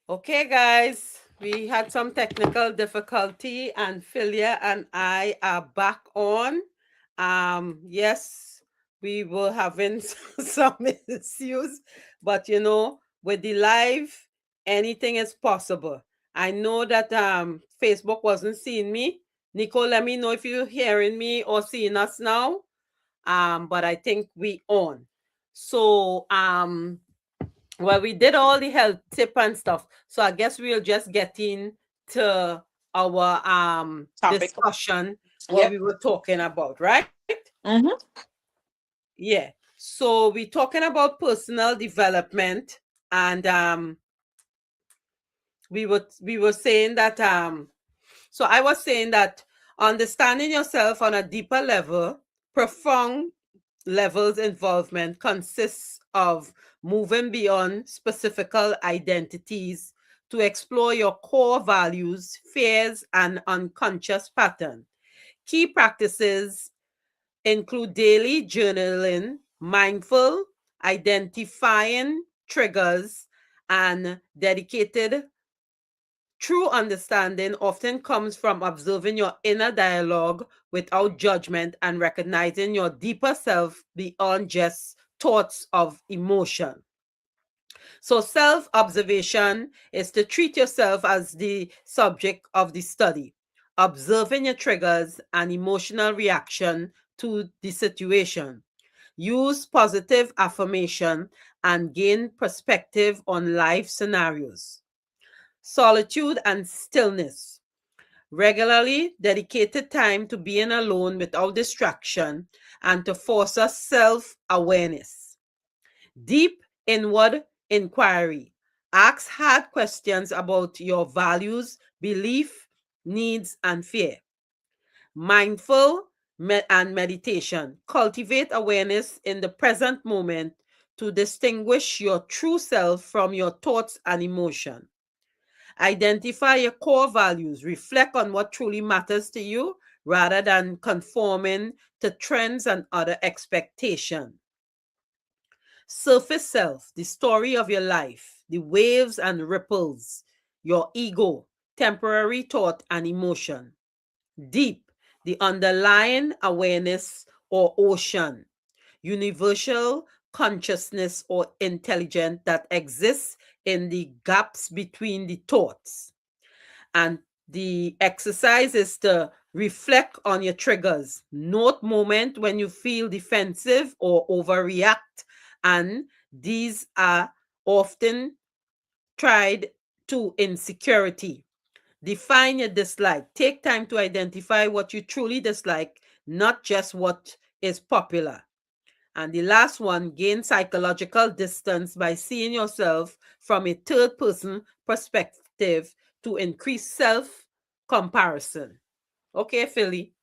Okay, guys, we had some technical difficulty, and Philia and I are back on. Yes, we were having some issues, but with the live, anything is possible. I know that Facebook wasn't seeing me. Nico, let me know if you're hearing me or seeing us now. But I think we on. So well, we did all the health tip and stuff. So I guess we'll just get into our Topic. discussion, what Yep. we were talking about, right? Mm-hmm. Yeah. So we're talking about personal development, and we were saying that so I was saying that understanding yourself on a deeper level, profound levels involvement consists of moving beyond specific identities to explore your core values, fears, and unconscious pattern. Key practices include daily journaling, mindful, identifying triggers, and dedicated. True understanding often comes from observing your inner dialogue without judgment and recognizing your deeper self beyond just thoughts of emotion. So, self observation is to treat yourself as the subject of the study, observing your triggers and emotional reaction to the situation. Use positive affirmation and gain perspective on life scenarios. Solitude and stillness. Regularly dedicated time to being alone without distraction and to foster self awareness. Deep inward inquiry. Ask hard questions about your values, belief, needs, and fear. Mindful and meditation. Cultivate awareness in the present moment to distinguish your true self from your thoughts and emotion. Identify your core values. Reflect on what truly matters to you rather than conforming to trends and other expectations. Surface self, the story of your life, the waves and ripples, your ego, temporary thought and emotion. Deep, the underlying awareness or ocean, universal consciousness or intelligence that exists in the gaps between the thoughts. And the exercise is to reflect on your triggers. Note moment when you feel defensive or overreact, and these are often tied to insecurity. Define your dislike. Take time to identify what you truly dislike, not just what is popular. And the last one, gain psychological distance by seeing yourself from a third person perspective to increase self comparison. Okay, Philly.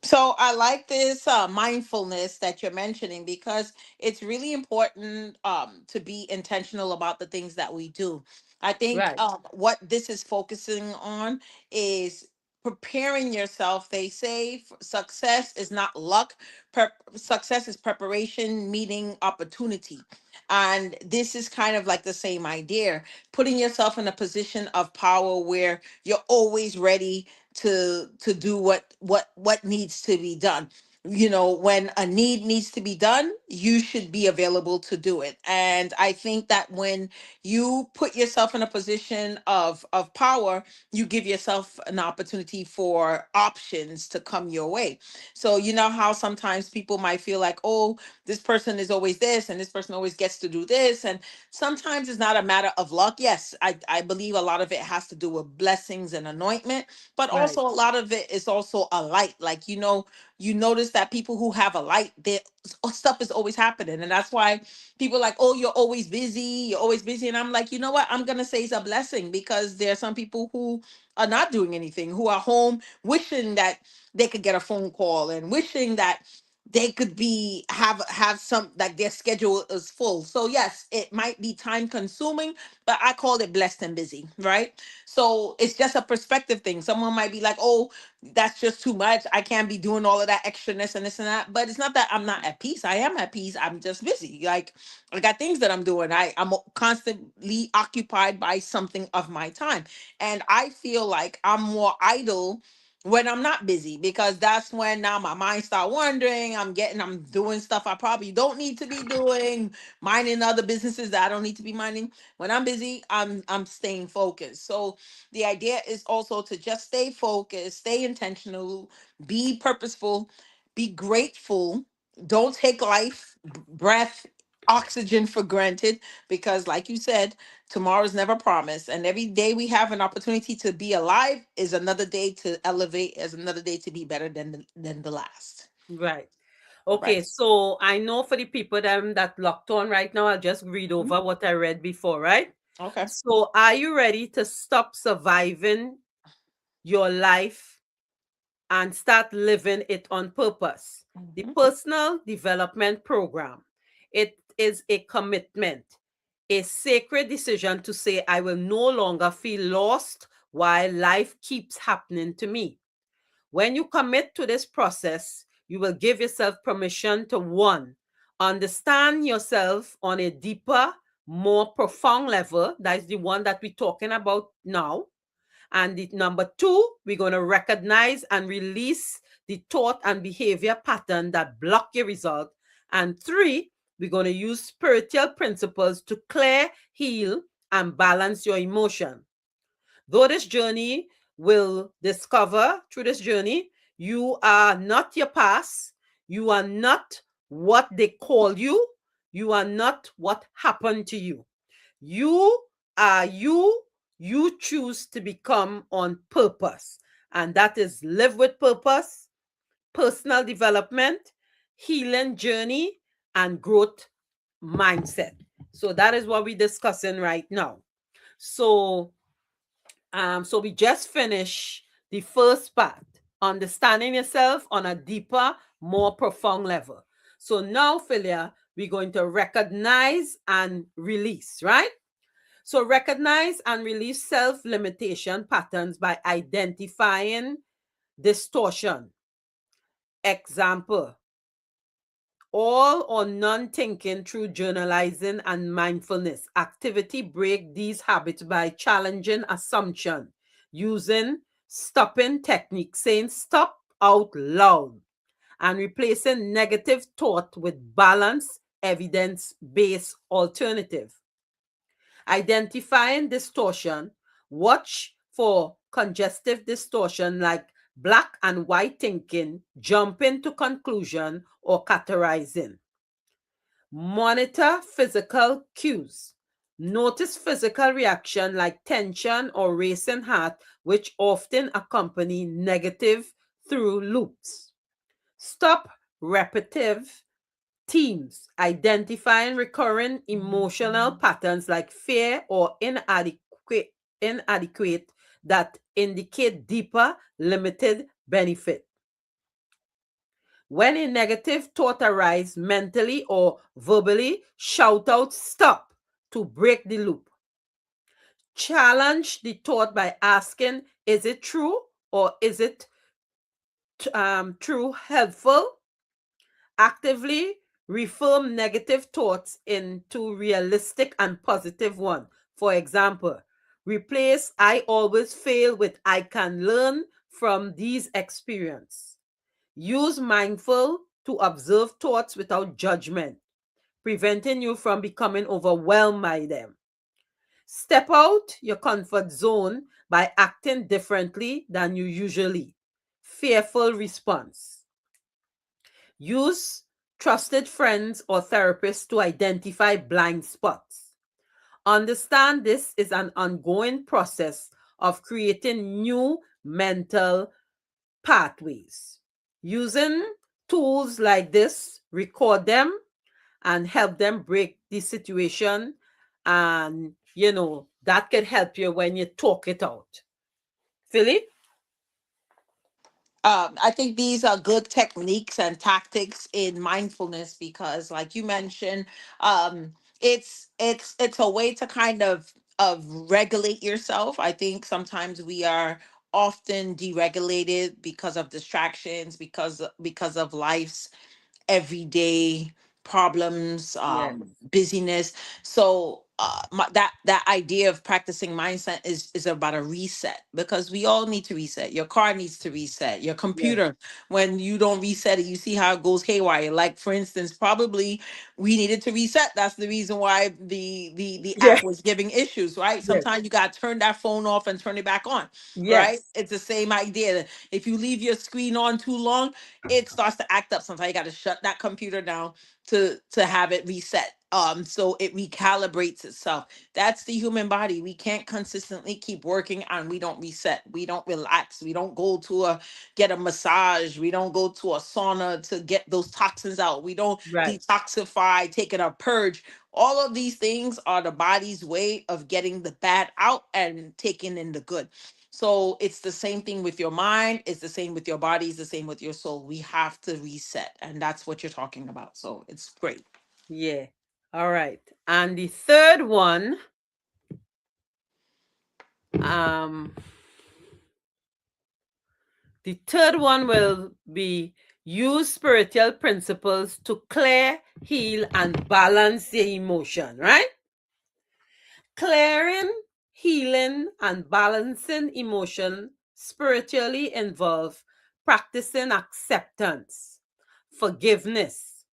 So I like this mindfulness that you're mentioning because it's really important to be intentional about the things that we do. I think Right, what this is focusing on is preparing yourself. They say success is not luck. Success is preparation, meeting opportunity. And this is kind of like the same idea, putting yourself in a position of power where you're always ready to do what needs to be done. You know, when a need needs to be done, you should be available to do it. And I think that when you put yourself in a position of power, you give yourself an opportunity for options to come your way. So you know how sometimes people might feel like, oh, this person is always this and this person always gets to do this, and sometimes it's not a matter of luck. Yes, I believe a lot of it has to do with blessings and anointment, but right, also a lot of it is also a light. Like, you know, you notice that people who have a light, their stuff is always happening. And that's why people are like, oh, you're always busy, you're always busy. And I'm like, you know what, I'm gonna say it's a blessing, because there are some people who are not doing anything, who are home wishing that they could get a phone call and wishing that they could be have some, like their schedule is full. So yes, it might be time consuming, but I call it blessed and busy, right? So it's just a perspective thing. Someone might be like, oh, that's just too much, I can't be doing all of that extraness and this and that. But it's not that I'm not at peace. I am at peace, I'm just busy. Like, I got things that I'm doing. I'm constantly occupied by something of my time, and I feel like I'm more idle when I'm not busy, because that's when now my mind start wandering. I'm doing stuff I probably don't need to be doing, minding other businesses that I don't need to be minding. When I'm busy, I'm staying focused. So the idea is also to just stay focused, stay intentional, be purposeful, be grateful. Don't take life, breath, oxygen for granted, because like you said, tomorrow's never promised, and every day we have an opportunity to be alive is another day to elevate, is another day to be better than the last. Right. Right. Okay, so I know for the people that locked on right now, I'll just read Mhm. over what I read before, right? Okay. So, are you ready to stop surviving your life and start living it on purpose? The Mhm. personal development program. It is a commitment, a sacred decision to say, I will no longer feel lost while life keeps happening to me. When you commit to this process, you will give yourself permission to one, understand yourself on a deeper, more profound level. That is the one that we're talking about now. And the number two, we're going to recognize and release the thought and behavior pattern that block your result. And three, we're going to use spiritual principles to clear, heal, and balance your emotion. Though this journey will discover through this journey, you are not your past. You are not what they call you. You are not what happened to you. You are you. You choose to become on purpose. And that is live with purpose, personal development, healing journey, and growth mindset. So that is what we're discussing right now. So so we just finished the first part, understanding yourself on a deeper, more profound level. So now, Philia, we're going to recognize and release, right? So recognize and release self-limitation patterns by identifying distortion. Example, all or none thinking through journalizing and mindfulness. Activity break these habits by challenging assumption, using stopping technique, saying stop out loud, and replacing negative thought with balanced, evidence-based alternative. Identifying distortion, watch for congestive distortion like black and white thinking, jumping to conclusion, or categorizing. Monitor physical cues. Notice physical reaction like tension or racing heart, which often accompany negative through loops. Stop repetitive themes, identifying recurring emotional patterns like fear or inadequate that indicate deeper limited benefit. When a negative thought arises mentally or verbally, shout out stop to break the loop. Challenge the thought by asking, is it true or is it true helpful? Actively reform negative thoughts into realistic and positive one. For example, replace I always fail with I can learn from these experience. Use mindful to observe thoughts without judgment, preventing you from becoming overwhelmed by them. Step out your comfort zone by acting differently than you usually. Fearful response. Use trusted friends or therapists to identify blind spots. Understand this is an ongoing process of creating new mental pathways. Using tools like this, record them and help them break the situation. And, that can help you when you talk it out. Philly? I think these are good techniques and tactics in mindfulness because, like you mentioned, it's a way to kind of regulate yourself. I think sometimes we are often deregulated because of distractions, because of life's everyday problems, Yes. busyness. So that idea of practicing mindset is about a reset, because we all need to reset. Your car needs to reset. Your Yes. computer, when you don't reset it, you see how it goes haywire. Like, for instance, probably we needed to reset. That's the reason why the Yeah. app was giving issues, right? Yes. Sometimes you got to turn that phone off and turn it back on, right? Yes. It's the same idea. If you leave your screen on too long, it starts to act up. Sometimes you got to shut that computer down to have it reset, so it recalibrates itself. That's the human body. We can't consistently keep working and we don't reset, we don't relax, we don't go to a get a massage, we don't go to a sauna to get those toxins out, we don't Right. detoxify, taking a purge. All of these things are the body's way of getting the bad out and taking in the good. So it's the same thing with your mind, it's the same with your body, it's the same with your soul. We have to reset, and that's what you're talking about. So it's great. Yeah. All right. And the third one, um, the third one will be use spiritual principles to clear, heal, and balance your emotion, right? Clearing, healing, and balancing emotion spiritually involve practicing acceptance, forgiveness,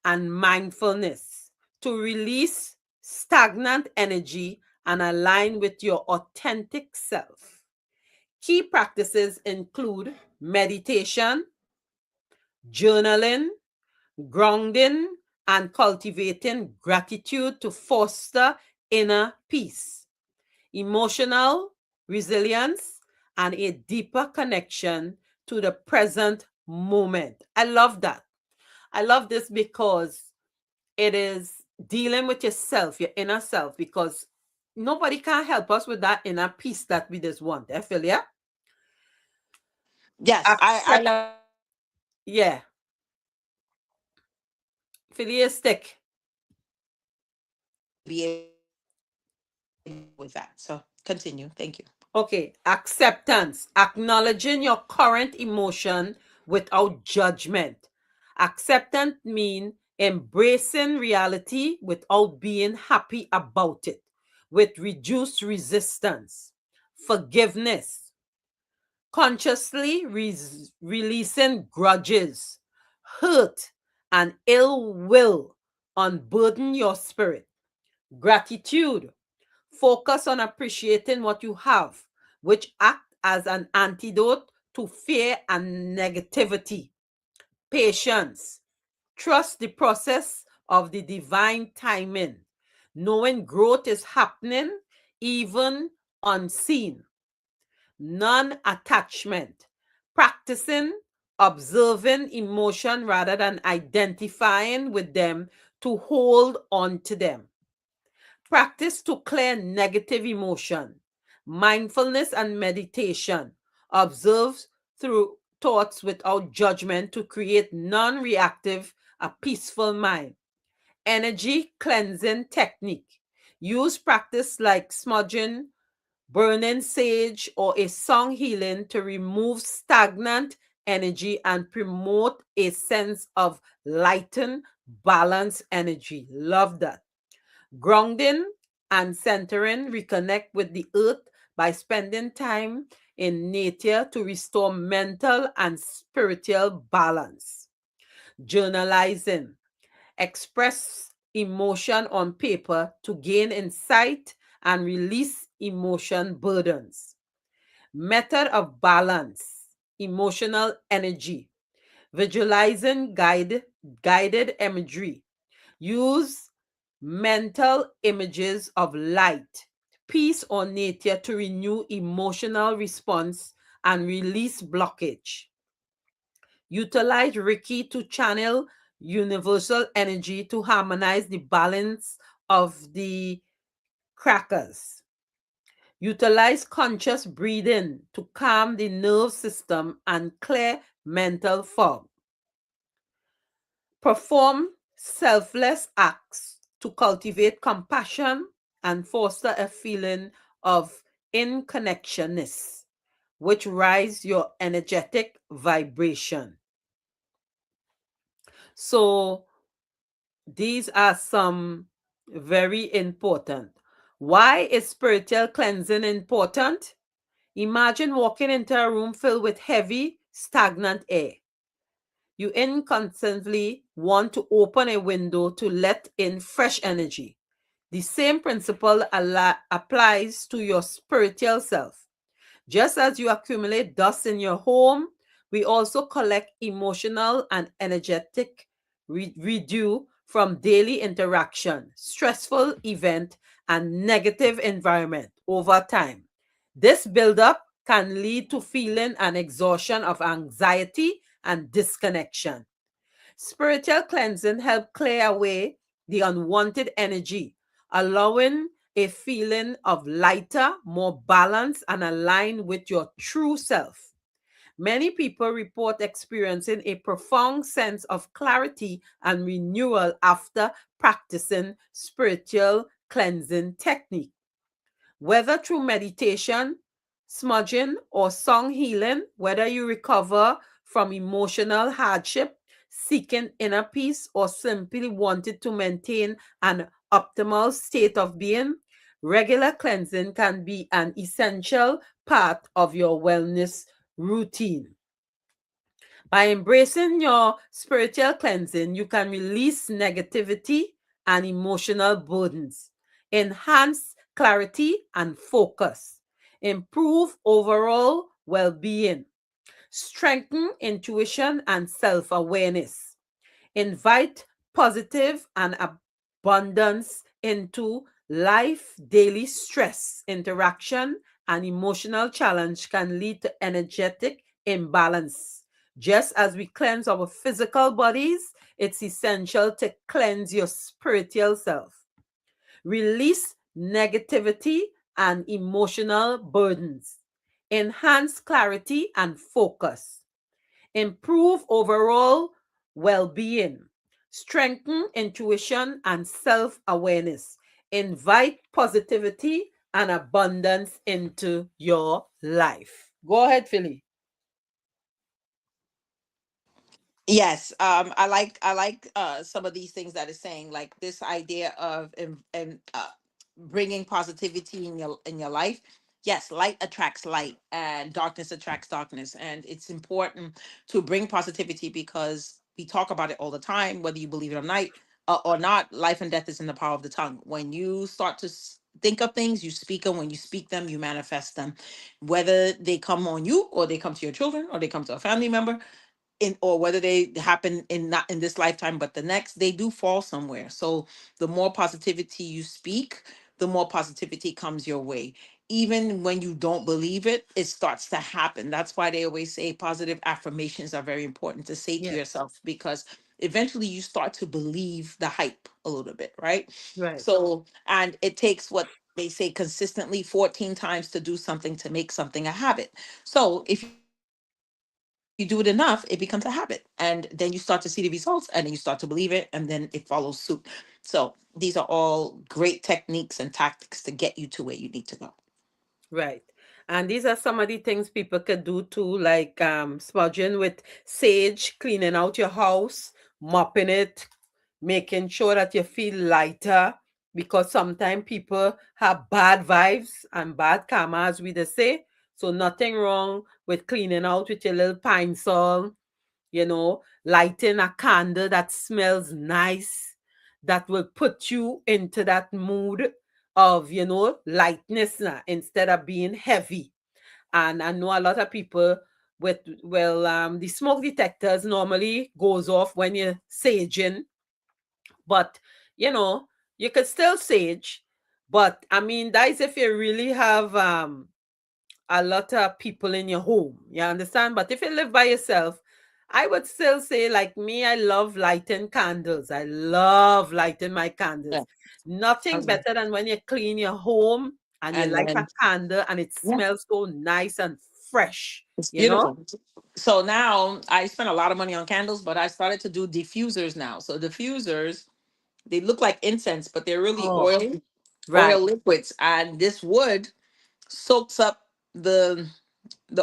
and mindfulness to release stagnant energy and align with your authentic self. Key practices include meditation, journaling, grounding, and cultivating gratitude to foster inner peace, emotional resilience, and a deeper connection to the present moment. I love that. I love this because it is dealing with yourself, your inner self, because nobody can help us with that inner peace that we just want. I feel, yeah? Yes, I Accept, love yeah. Philistic. to be able with that. So continue. Thank you. Okay, acceptance, acknowledging your current emotion without judgment. Acceptance means embracing reality without being happy about it, with reduced resistance. Forgiveness, consciously releasing grudges, hurt, and ill will unburden your spirit. Gratitude, focus on appreciating what you have, which act as an antidote to fear and negativity. Patience, trust the process of the divine timing, knowing growth is happening even unseen. Non attachment, practicing observing emotion rather than identifying with them to hold on to them. Practice to clear negative emotion. Mindfulness and meditation. Observe through thoughts without judgment to create non reactive, a peaceful mind. Energy cleansing technique. Use practice like smudging, burning sage, or a song healing to remove stagnant energy and promote a sense of lightened, balanced energy. Love that. Grounding and centering, reconnect with the earth by spending time in nature to restore mental and spiritual balance. Journalizing, express emotion on paper to gain insight and release emotion burdens. Method of balance, emotional energy, visualizing guided imagery. Use mental images of light, peace, or nature to renew emotional response and release blockage. Utilize Reiki to channel universal energy to harmonize the balance of the crackers. Utilize conscious breathing to calm the nerve system and clear mental fog. Perform selfless acts to cultivate compassion and foster a feeling of inconnectionness, which rise your energetic vibration. So these are some very important. Why is spiritual cleansing important? Imagine walking into a room filled with heavy, stagnant air. You instantly want to open a window to let in fresh energy. The same principle applies to your spiritual self. Just as you accumulate dust in your home, we also collect emotional and energetic residue from daily interaction, stressful event, and negative environment over time. This buildup can lead to feeling and exhaustion of anxiety and disconnection. Spiritual cleansing helps clear away the unwanted energy, allowing a feeling of lighter, more balanced, and aligned with your true self. Many people report experiencing a profound sense of clarity and renewal after practicing spiritual cleansing technique. Whether through meditation, smudging, or song healing, whether you recover from emotional hardship, seeking inner peace, or simply wanted to maintain an optimal state of being, regular cleansing can be an essential part of your wellness routine. By embracing your spiritual cleansing, you can release negativity and emotional burdens, enhance clarity and focus, improve overall well being, strengthen intuition and self awareness, invite positive and abundance into life. Daily stress, interaction, and emotional challenge can lead to energetic imbalance. Just as we cleanse our physical bodies, it's essential to cleanse your spiritual self. Release negativity and emotional burdens. Enhance clarity and focus. Improve overall well being, strengthen intuition and self awareness, invite positivity and abundance into your life. Go ahead, Philly. Yes, I like some of these things that is saying, like this idea of and bringing positivity in your life. Yes, light attracts light, and darkness attracts darkness, and it's important to bring positivity because we talk about it all the time, whether you believe it or not. Life and death is in the power of the tongue. When you start to think of things, you speak them. When you speak them, you manifest them, whether they come on you or they come to your children or they come to a family member, in or whether they happen in not in this lifetime but the next, they do fall somewhere. So the more positivity you speak, the more positivity comes your way. Even when you don't believe it, it starts to happen. That's why they always say positive affirmations are very important to say to Yes, yourself, because eventually you start to believe the hype a little bit, right? right, So, and it takes what they say consistently 14 times to do something, to make something a habit. So if you do it enough, it becomes a habit. And then you start to see the results, and then you start to believe it, and then it follows suit. So these are all great techniques and tactics to get you to where you need to go. right. And these are some of the things people could do too, like smudging with sage, cleaning out your house, mopping it, making sure that you feel lighter, because sometimes people have bad vibes and bad karma, as we just say. So nothing wrong with cleaning out with your little pine sol, lighting a candle that smells nice, that will put you into that mood of, lightness instead of being heavy. And I know a lot of people with, well, the smoke detectors normally goes off when you're saging, but you know, you could still sage. But I mean, that is if you really have a lot of people in your home. You understand? But if you live by yourself, I would still say, like me, I love lighting candles. I love lighting my Yeah. candles. Nothing Okay. better than when you clean your home and you And light a then, candle and it yeah, smells so nice and fresh, it's you know? beautiful. So now I spend a lot of money on candles, but I started to do diffusers now. So diffusers, they look like incense, but they're really Oh, oil right, liquids, and this wood soaks up the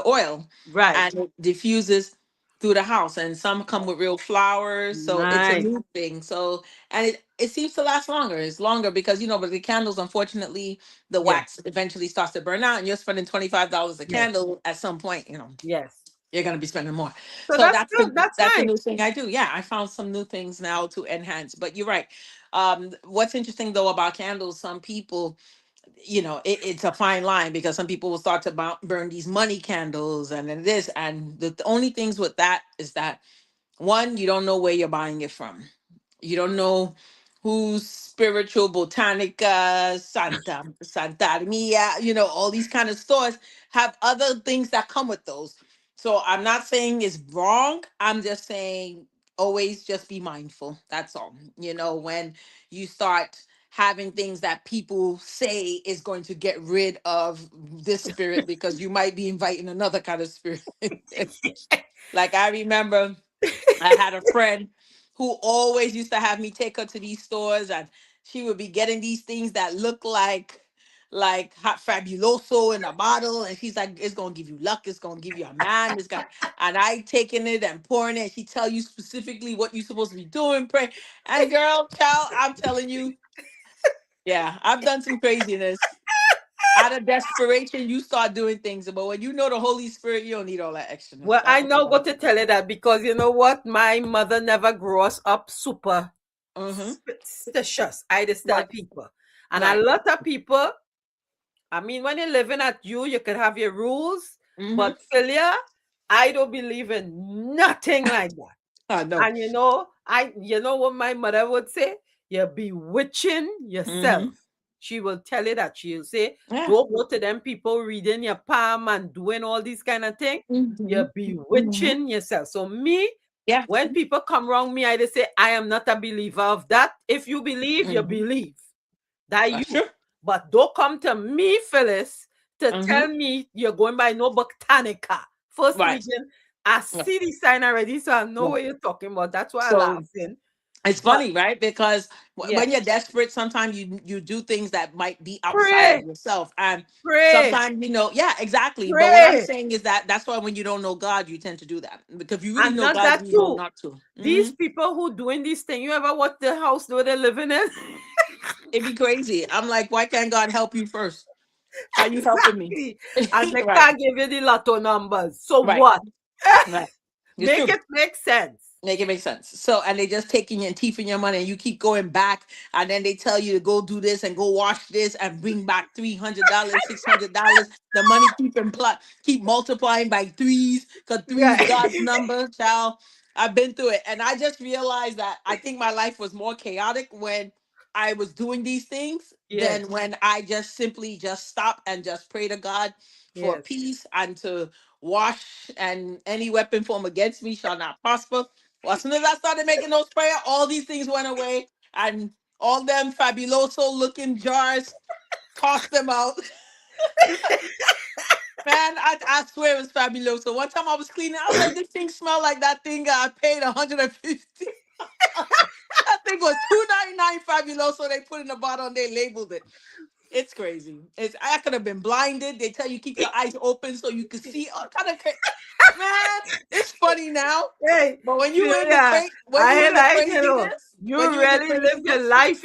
oil right. and it diffuses through the house. And some come with real flowers, so it's a Nice. new thing. So, and it seems to last longer. It's longer because, but the candles, unfortunately, the Yes, wax eventually starts to burn out, and you're spending $25 a yes, candle. At some point, yes. you're going to be spending more. So So that's good. That's that's the nice. new thing I do. Yeah, I found some new things now to enhance. But you're right. What's interesting though about candles, some people, it's a fine line, because some people will start to burn these money candles and then this, and the only things with that is that, one, you don't know where you're buying it from. You don't know who's Spiritual Botanica, Santa Mia, all these kind of stores have other things that come with those. So I'm not saying it's wrong. I'm just saying always just be mindful. That's all. When you start having things that people say is going to get rid of this spirit, because you might be inviting another kind of spirit. Like I remember I had a friend who always used to have me take her to these stores, and she would be getting these things that look like hot fabuloso in a bottle, and she's like, it's gonna give you luck, it's gonna give you a man, it's gonna, and I taking it and pouring it, and she tell you specifically what you're supposed to be doing, pray. And girl, child, I'm telling you, yeah, I've done some craziness. Out of desperation, you start doing things, but when you know the Holy Spirit, you don't need all that extraness. Well, I That's what know I what to tell you that because you know what? My mother never grew us up super Mm-hmm. superstitious. I just tell Right, people. And a right. lot of people, I mean, when you're living at you can have your rules, Mm-hmm. but Philia, I don't believe in nothing like that. I know. And you know what my mother would say? You're bewitching yourself. Mm-hmm. She will tell you that. She'll say, Yeah. don't go to them people reading your palm and doing all these kind of things. Mm-hmm. You're Mm-hmm. bewitching yourself. So me, Yeah. when people come around me, I just say, I am not a believer of that. If you believe, you Mm-hmm. believe. That That's you. true. But don't come to me, Phyllis, to Mm-hmm. tell me you're going by no botanica. First Right. reading, I Right. see the sign already, so I know Right. what you're talking about. That's why I'm So laughing. it's But funny, right? Because when yes, you're desperate, sometimes you do things that might be outside of pray, yourself, and pray, sometimes yeah, exactly. But what I'm pray. saying is that that's why when you don't know God, you tend to do that, because if you really And know not God, that you know too. not to. These people who doing these things, you ever watch the house where they're living in? It'd be crazy. I'm like, why can't God help you first? How you helping me? Exactly. And they Right. can't give you the lotto numbers. So Right. what? Right. It's Make true. it make sense. Make it make sense. So, and they just taking your teeth in your money, and you keep going back, and then they tell you to go do this and go wash this and bring back $300, $600. The money keep multiplying by threes, because three is Right. God's number, child. I've been through it, and I just realized that I think my life was more chaotic when I was doing these things Yes. than when I just simply just stop and just pray to God for Yes. peace and to wash, and any weapon formed against me shall not prosper. Well, as soon as I started making those prayers, all these things went away, and all them fabuloso looking jars, tossed them out. Man, I swear it was fabuloso. One time I was cleaning, I was like, this thing smelled like that thing I paid 150. That thing was 2.99 fabuloso. They put in the bottle and they labeled it. It's crazy. I could have been blinded. They tell you keep your eyes open so you can see all kind of man. It's funny now, Hey, but Julia, when you I in the like, you when you in the really live your craziness, life.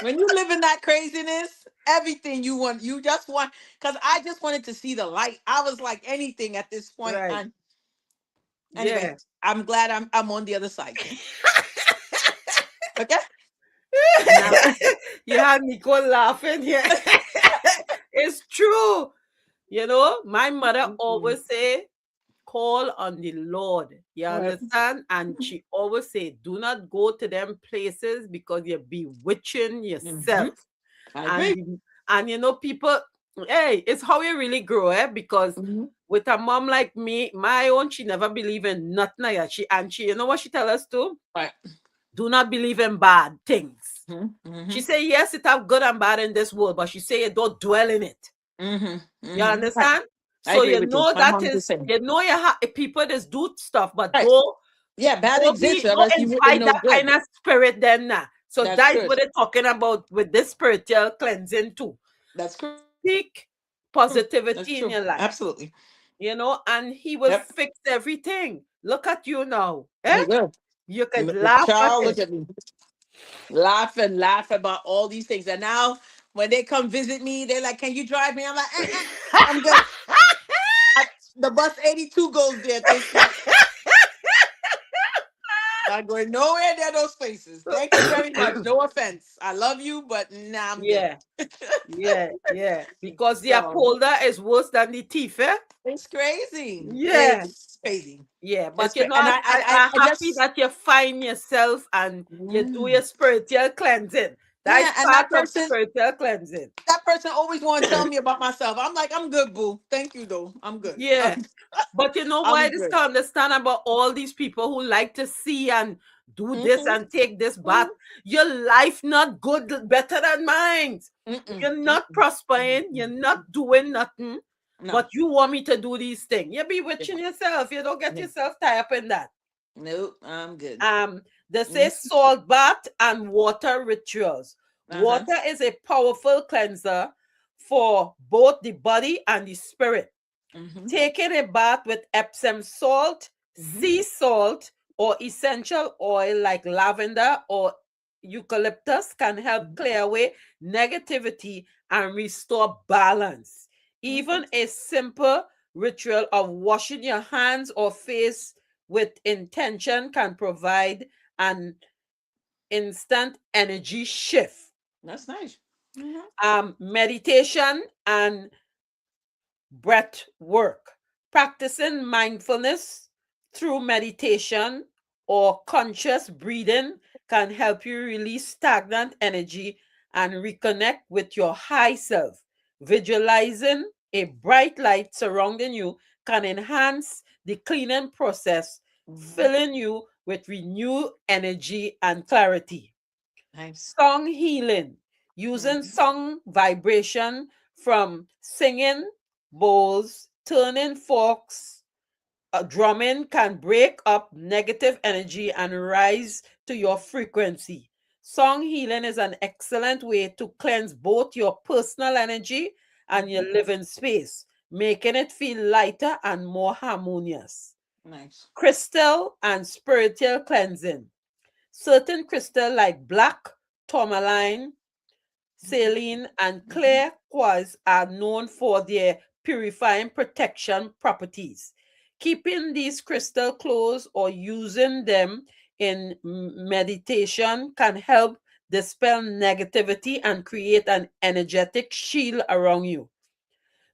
when you live in that craziness, everything you want, you just want. Because I just wanted to see the light. I was like anything at this point. Right. And anyway, Yeah. I'm glad I'm on the other side. Okay, and now. You had Nicole laughing here. It's true. My mother Mhm. always say, call on the Lord. You Right. understand? And she always say, do not go to them places because you're bewitching Mhm. yourself. I And agree. people, hey, it's how you really grow, because Mhm. with a mom like me, my own, she never believe in nothing like that. She, you know what she tell us too? Right. Do not believe in bad things. She say, yes, it have good and bad in this world, but she say you don't dwell in it. You Right. understand? I So agree you with you. know I'm that on the is, same. you know you have people that do stuff, but Right. Yeah, bad exists, or don't else you wouldn't invite know that kind good. of spirit then now. So That's that is good. what they're talking about with this spiritual cleansing too. That's true. Speak That's true. positivity in your life, Absolutely. and he will Yep. fix everything. Look at you now. They will. You could laugh at Child, look it. at me. Laugh about all these things. And now when they come visit me, they're like, "Can you drive me?" I'm like, I'm good. I, the bus 82 goes there, thank you. Not going nowhere near those places. Thank you very much. No offense. I love you, but nah, I'm good. Yeah, yeah. Because the So upholder is worse than the thief, eh? it's crazy. Yeah, It's crazy. yeah. It's But and I'm I happy just that you find yourself and you do mm, your spiritual cleansing. That yeah, is and part of spiritual cleansing. that person always want to tell me about myself. I'm like, I'm good, boo. Thank you though. I'm good. Yeah. But you know why I'm this good. to understand about all these people who like to see and do this Mm-hmm. and take this bath. Your life not good, better than mine. Mm-mm, You're not mm-mm, prospering. You're mm-mm. not doing nothing. No. But you want me to do these things. You be Yeah. witching yourself. You don't get Yeah. yourself tied up in that. Nope. I'm good. They say Mm. salt bath and water rituals. Uh-huh. Water is a powerful cleanser for both the body and the spirit. Mm-hmm. Taking a bath with Epsom salt, Mm-hmm. sea salt, or essential oil like lavender or eucalyptus can help clear away negativity and restore balance. Okay. Even a simple ritual of washing your hands or face with intention can provide an instant energy shift. That's nice. Mm-hmm. Meditation and breath work. Practicing mindfulness through meditation or conscious breathing can help you release stagnant energy and reconnect with your high self. Visualizing a bright light surrounding you can enhance the cleaning process, Mm-hmm. filling you with renewed energy and clarity. Nice. Song healing, using Mm-hmm. song vibration from singing bowls, turning forks, drumming can break up negative energy and rise to your frequency. Song healing is an excellent way to cleanse both your personal energy and your Mm-hmm. living space, making it feel lighter and more harmonious. Nice. Crystal and spiritual cleansing. Certain crystal like black tourmaline, Mm-hmm. saline, and Mm-hmm. clear quartz are known for their purifying protection properties. Keeping these crystals close or using them in meditation can help dispel negativity and create an energetic shield around you.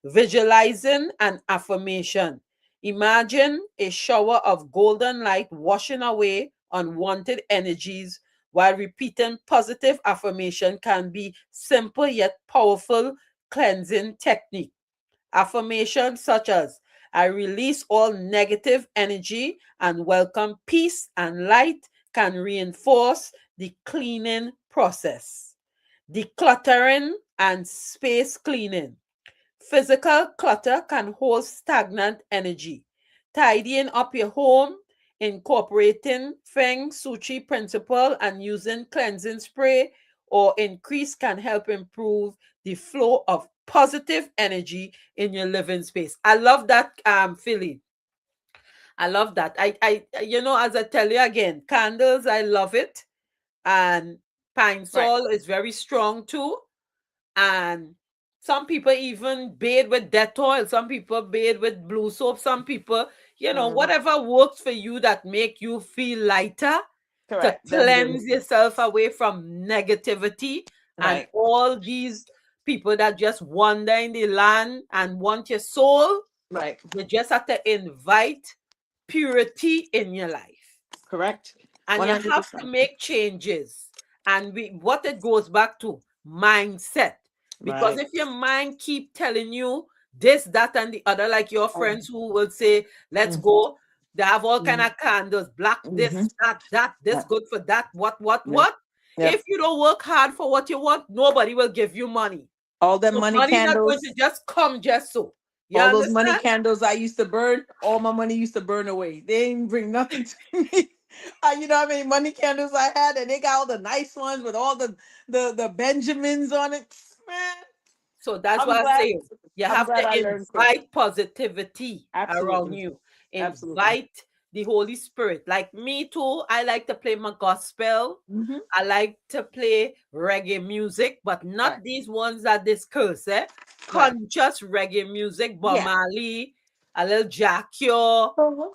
Visualizing an affirmation. Imagine a shower of golden light washing away unwanted energies while repeating positive affirmation can be simple yet powerful cleansing technique. Affirmations such as I release all negative energy and welcome peace and light can reinforce the cleaning process. Decluttering and space cleaning. Physical clutter can hold stagnant energy. Tidying up your home, incorporating Feng Shui principle, and using cleansing spray or increase can help improve the flow of positive energy in your living space. I love that, Philly. I love that. As I tell you again, candles, I love it, and pine Right. sol is very strong too. And some people even bathe with Dettol, some people bathe with blue soap, some people, Mm-hmm. whatever works for you that make you feel lighter to Correct. That's good. cleanse yourself away from negativity and Right. all these people that just wander in the land and want your soul. Right. You just have to invite purity in your life, Correct. and you have to 100%. make changes. And what it goes back to mindset, because Right. if your mind keep telling you this, that, and the other, like your friends who will say let's go, they have all kind of candles, black, Mm-hmm. this, that, this Right. good for that, what Right. Yep. If you don't work hard for what you want, nobody will give you money. All them So money money not going to candles, just come just so. You all those money understand? candles I used to burn, all my money used to burn away. They didn't bring nothing to me. You know how many money candles I had, and they got all the nice ones with all the Benjamins on it. Man, So that's I'm what I'm glad. saying. You I'm have glad to I learned quick. invite positivity around Absolutely, you. absolutely. Invite the Holy Spirit. Like me too, I like to play my gospel. Hmm. I like to play reggae music, but Right, not these ones that discuss, eh? right. Conscious reggae music, Bob Yeah. Marley, a little Jack Cure, Uh-huh.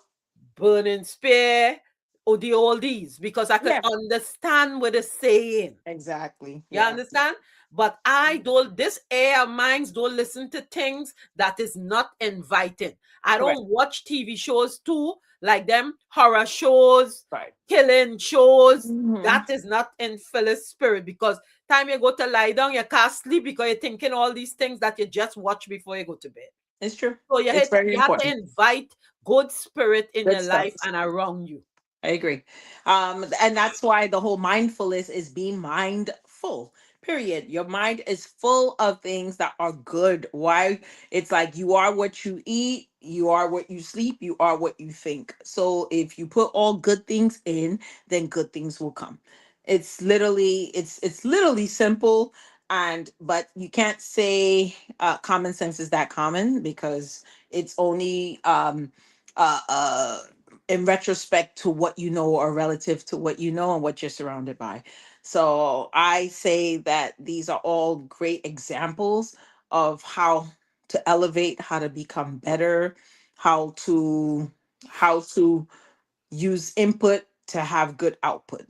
Burning Spear, or the oldies, because I could Yeah. understand what they're saying. Exactly. You Yeah. understand? But I don't, this air minds don't listen to things that is not inviting. I Correct. don't watch TV shows too, like them horror shows, Right. killing shows. Hmm. That is not in Phyllis spirit because time you go to lie down, you can't sleep because you're thinking all these things that you just watch before you go to bed. It's true. So It's very you have to important. invite good spirit in Good your stuff. life and around you. I agree. And that's why the whole mindfulness is being mindful. Period. Your mind is full of things that are good. Why? It's like you are what you eat, you are what you sleep, you are what you think. So if you put all good things in, then good things will come. It's literally simple, and but you can't say common sense is that common because it's only in retrospect to what you know or relative to what you know and what you're surrounded by. So I say that these are all great examples of how to elevate, how to become better, how to how to use input to have good output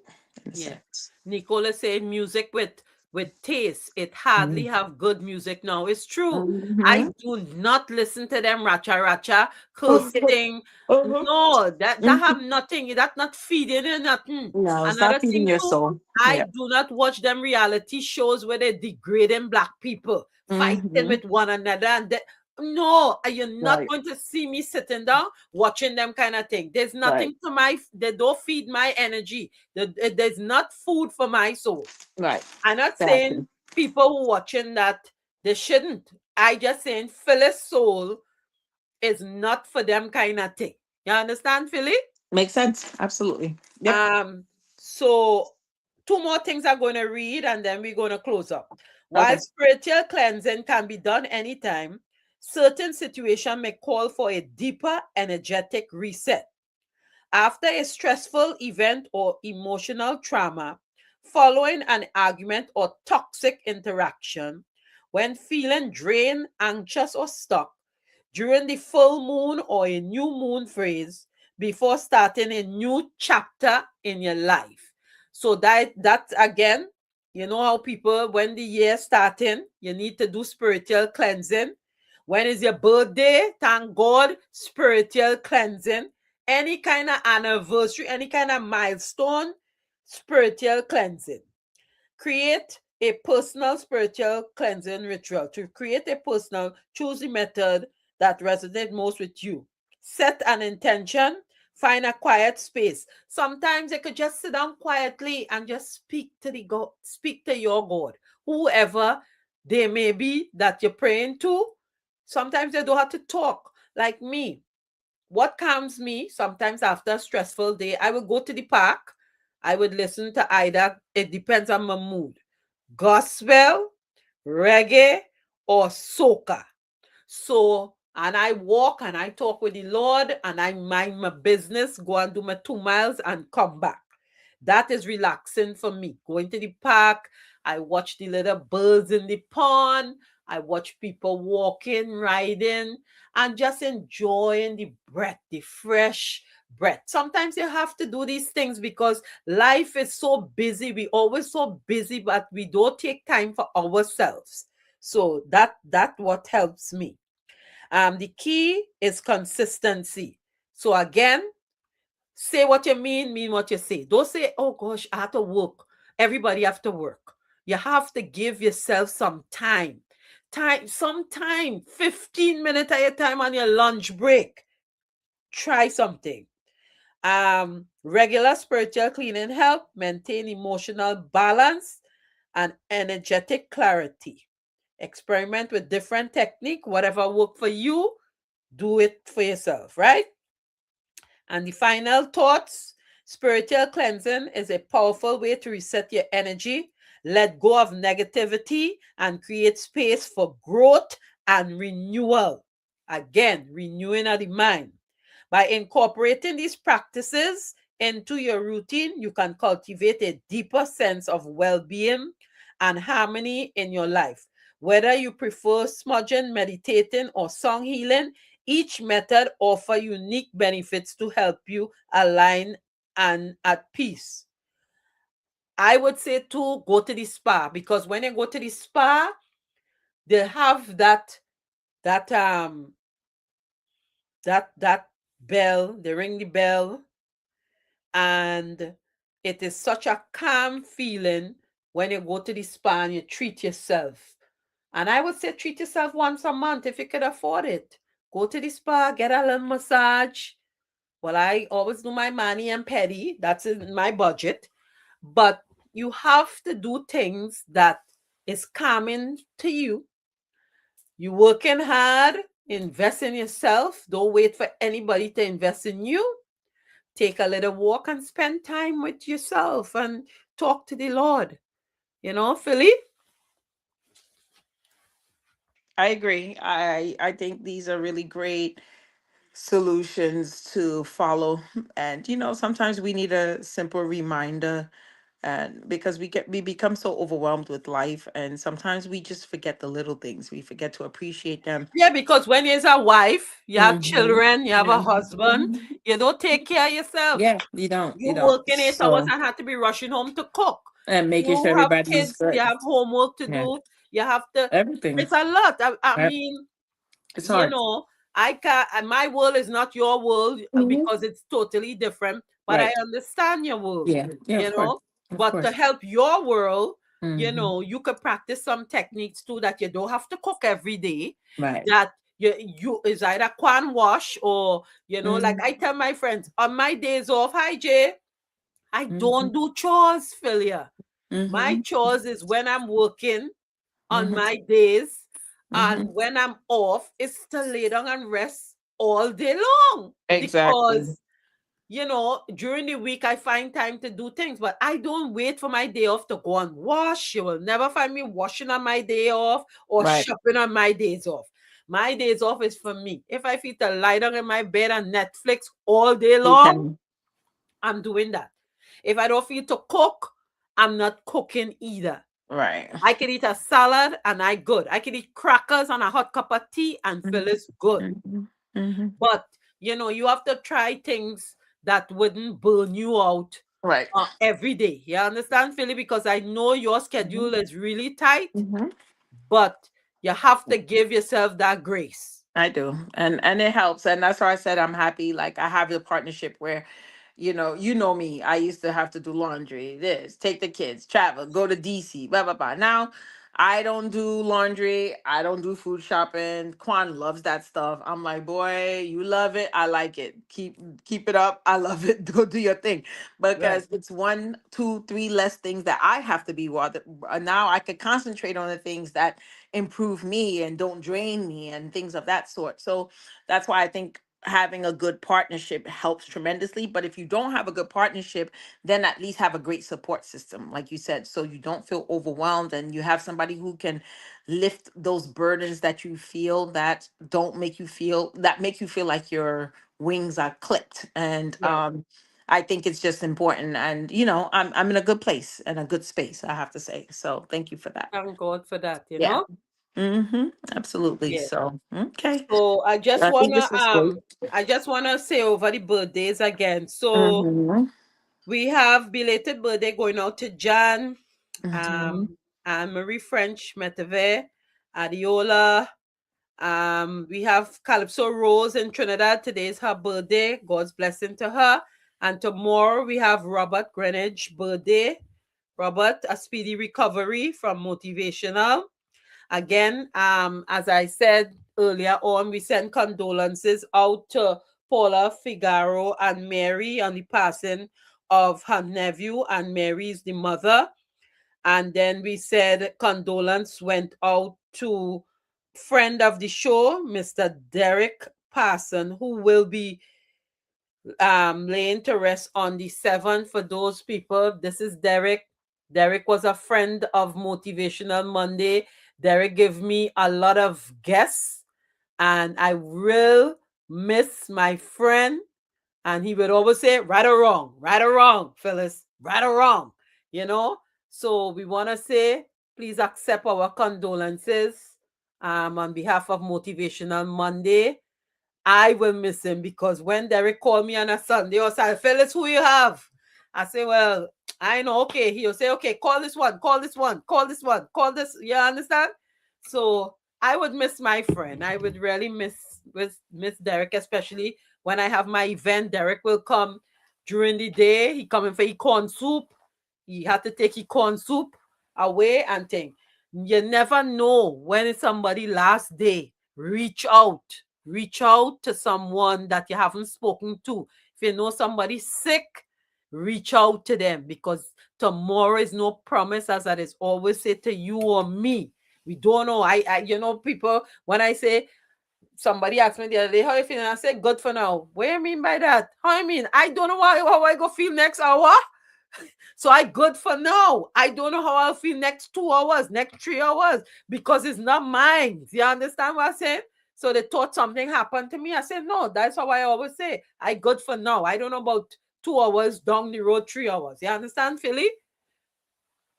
in a Yeah. sense. Nicola said music with taste. It hardly have good music now. It's true. I Mm-hmm. do not listen to them racha racha cursing. No, that have nothing. That not feeding and nothing. No, it's not Another feeding thing your too, soul. I Yeah. do not watch them reality shows where they degrading black people, fighting Mm-hmm. with one another, and no, you're not Right. going to see me sitting down watching them kind of thing. There's Right. nothing to they don't feed my energy. There's not food for my soul. Right. I'm not saying Exactly. people who watching that they shouldn't. I just saying Phyllis soul is not for them kind of thing. You understand, Philly? Makes sense. Absolutely. Yep. Um, so two more things I'm going to read and then we're going to close up. While Okay. spiritual cleansing can be done anytime, certain situations may call for a deeper energetic reset. After a stressful event or emotional trauma, following an argument or toxic interaction, when feeling drained, anxious, or stuck, during the full moon or a new moon phase, before starting a new chapter in your life. So that again, you know how people when the year starting, you need to do spiritual cleansing. When is your birthday? Thank God, spiritual cleansing any kind of anniversary, any kind of milestone, spiritual cleansing. Create a personal spiritual cleansing ritual. To create a personal, choose the method that resonates most with you. Set an intention, find a quiet space. Sometimes you could just sit down quietly and just speak to the God, speak to your God, whoever they may be that you're praying to. Sometimes you don't have to talk. Like me, what calms me sometimes after a stressful day, I would go to the park. I would listen to either, it depends on my mood, gospel, reggae, or soca. So, and I walk and I talk with the Lord and I mind my business, go and do my 2 miles and come back. That is relaxing for me. Going to the park, I watch the little birds in the pond, I watch people walking, riding, and just enjoying the breath, the fresh breath. Sometimes you have to do these things because life is so busy. We always so busy, but we don't take time for ourselves. So that what helps me. The key is consistency. So again, say what you mean what you say. Don't say, oh gosh, I have to work. Everybody have to work. You have to give yourself some time. Some time, 15 minutes of your time on your lunch break. Try something. Regular spiritual cleaning help maintain emotional balance and energetic clarity. Experiment with different technique, whatever work for you, do it for yourself, right? And the final thoughts, spiritual cleansing is a powerful way to reset your energy, let go of negativity, and create space for growth and renewal. Again, renewing of the mind. By incorporating these practices into your routine, you can cultivate a deeper sense of well being and harmony in your life. Whether you prefer smudging, meditating, or song healing, each method offers unique benefits to help you align and at peace. I would say to go to the spa, because when you go to the spa, they have that that bell, they ring the bell, and it is such a calm feeling when you go to the spa and you treat yourself. And I would say treat yourself once a month if you could afford it. Go to the spa, get a little massage. Well, I always do my mani and pedi. That's in my budget. But you have to do things that is calming to you. You working hard, invest in yourself. Don't wait for anybody to invest in you. Take a little walk and spend time with yourself and talk to the Lord. You know, Philly? I agree. I think these are really great solutions to follow. And sometimes we need a simple reminder, and because we become so overwhelmed with life, and sometimes we just forget the little things. We forget to appreciate them. Yeah, because when you're a wife, you have Hmm. children, you have a Yeah. husband, Mhm. you don't take care of yourself. Yeah, you You don't. working 8 hours So, and have to be rushing home to cook. and making sure You have everybody's kids, you good. have homework to Yeah, do, you have to, everything. it's a lot. I Yep. mean, It's you hard. know, I can my world is not your world Hmm. because it's totally different, but I Right. understand your world, Yeah. Yeah. you Of course. know. Of But to course. help your world, Hmm. you could practice some techniques too that you don't have to cook every day. Right. That you is either quan wash or like Hmm. I tell my friends on my days off, hi Jay, I don't Hmm. do chores, Philia. My Hmm. chores is when I'm working on Hmm. my days, and Hmm. when I'm off, it's to lay down and rest all day long. Exactly. Because, during the week I find time to do things, but I don't wait for my day off to go and wash. You will never find me washing on my day off or Right. shopping on my days off. My days off is for me. If I feel to lie down in my bed and Netflix all day You long, can. I'm doing that. If I don't feel to cook, I'm not cooking either. Right. I can eat a salad and I good. I can eat crackers and a hot cup of tea and feel it's good. Hmm. Hmm. But you have to try things that wouldn't burn you out Right. every day. You understand, Philly? Because I know your schedule is really tight, Hmm. but you have to give yourself that grace. I do. And it helps. And that's why I said I'm happy. Like, I have a partnership where, you know me. I used to have to do laundry, this, take the kids, travel, go to DC, blah blah blah. Now I don't do laundry. I don't do food shopping. Quan loves that stuff. I'm like, boy, you love it. I like it. Keep it up. I love it. Go do your thing. Right. Because it's one, two, three less things that I have to be bothered. Now I could concentrate on the things that improve me and don't drain me and things of that sort. So that's why I think having a good partnership helps tremendously. But if you don't have a good partnership, then at least have a great support system, like you said, so you don't feel overwhelmed and you have somebody who can lift those burdens that you feel that don't make you feel like your wings are clipped. And Right. I think it's just important. And I'm in a good place and a good space, I have to say. So thank you for that. Thank God for that, Yeah. Absolutely. Yeah. So, okay. So I think this was great. I just wanna say over the birthdays again. So Mm-hmm. we have belated birthday going out to Jan, Mm-hmm. um, Anne Marie French, Metave, Adiola. We have Calypso Rose in Trinidad. Today is her birthday. God's blessing to her. And tomorrow we have Robert Greenwich birthday. Robert, a speedy recovery from motivational. Again, as I said earlier on, we send condolences out to Paula Figaro and Mary on the passing of her nephew, and Mary's the mother. And then we said condolence went out to friend of the show, Mr. Derek Parson, who will be laying to rest on the 7th. For those people, this is Derek. Derek was a friend of Motivational Monday. Derek gave me a lot of guests, and I will miss my friend. And he would always say, right or wrong, Phyllis, right or wrong, you know. So we want to say, please accept our condolences on behalf of Motivational Monday. I will miss him, because when Derek called me on a Sunday or said, Phyllis, who you have? I say, well, I know, okay. He'll say, okay, call this one, call this one, call this one, call this. You understand? So I would miss my friend. I would really miss Derek, especially when I have my event. Derek will come during the day. He coming for corn soup. He had to take his corn soup away and thing. You never know when it's somebody last day. Reach out to someone that you haven't spoken to. If you know somebody sick, reach out to them, because tomorrow is no promise, as I is always say to you or me. We don't know. I people, when I say, somebody asked me the other day, how you feeling? I said, good for now. What do you mean by that? How I mean? I don't know how I go feel next hour. So I good for now. I don't know how I'll feel next 2 hours, next 3 hours, because it's not mine. You understand what I'm saying? So they thought something happened to me. I said, no, that's how I always say. I good for now. I don't know about 2 hours down the road, 3 hours. You understand, Philly?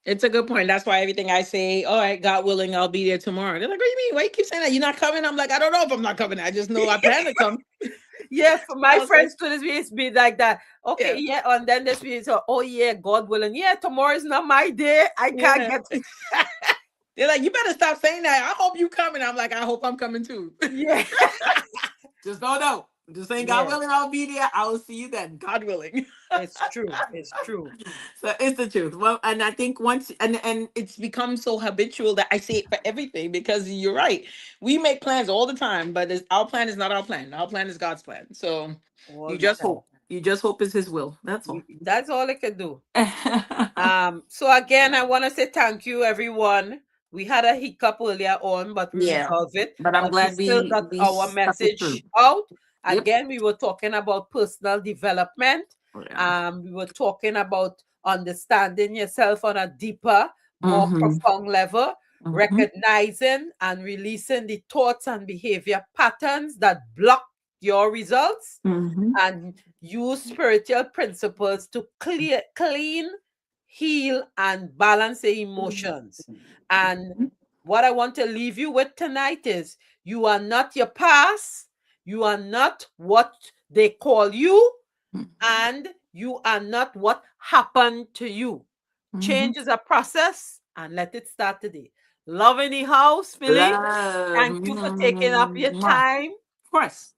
It's a good point. That's why everything I say, all right, God willing, I'll be there tomorrow. They're like, what do you mean? Why you keep saying that? You're not coming? I'm like, I don't know if I'm not coming. I just know I plan to come. Yeah, for my Okay. friends to this be like that. Okay, yeah, and then this be so, oh yeah, God willing. Yeah, tomorrow is not my day. I can't get They're like, you better stop saying that. I hope you coming. I'm like, I hope I'm coming too. Yeah. Just don't know. Just saying, God willing, I'll be there. I will see you then. God willing. It's true. It's true. So it's the truth. Well, and I think once and it's become so habitual that I say it for everything, because you're right. We make plans all the time, but our plan is not our plan. Our plan is God's plan. So you just hope. You just hope it's his will. That's all. That's all I can do. So again, I want to say thank you, everyone. We had a hiccup earlier on, but we resolved it. But I'm glad we still got our message out. Again, we were talking about personal development. We were talking about understanding yourself on a deeper, more profound level, recognizing and releasing the thoughts and behavior patterns that block your results, and use spiritual principles to clean, heal, and balance your emotions. And what I want to leave you with tonight is, you are not your past. You are not what they call you, and you are not what happened to you. Change is a process, and let it start today. Love in the house, Philly. Thank you for taking up your time. Of course.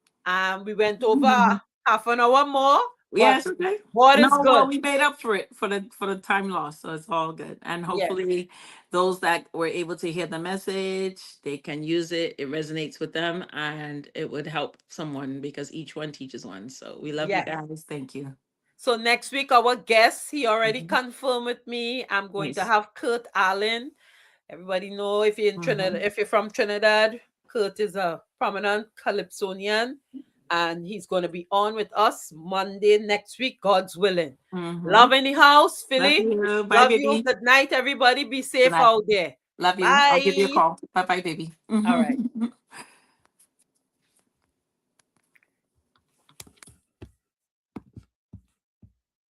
We went over half an hour more. Yes, okay. What is good? Well, we made up for it for the time loss, so it's all good. And hopefully, those that were able to hear the message, they can use it. It resonates with them, and it would help someone, because each one teaches one. So we love you guys. Thank you. So next week, our guest, he already confirmed with me. I'm going to have Kurt Allen. Everybody know, if you're in Trinidad, if you're from Trinidad, Kurt is a prominent Calypsonian, and he's going to be on with us Monday next week, God's willing. Love in the house, Philly. Love you. You. Good night, everybody. Be safe out there. Love you. I'll give you a call. Bye-bye, baby. All right.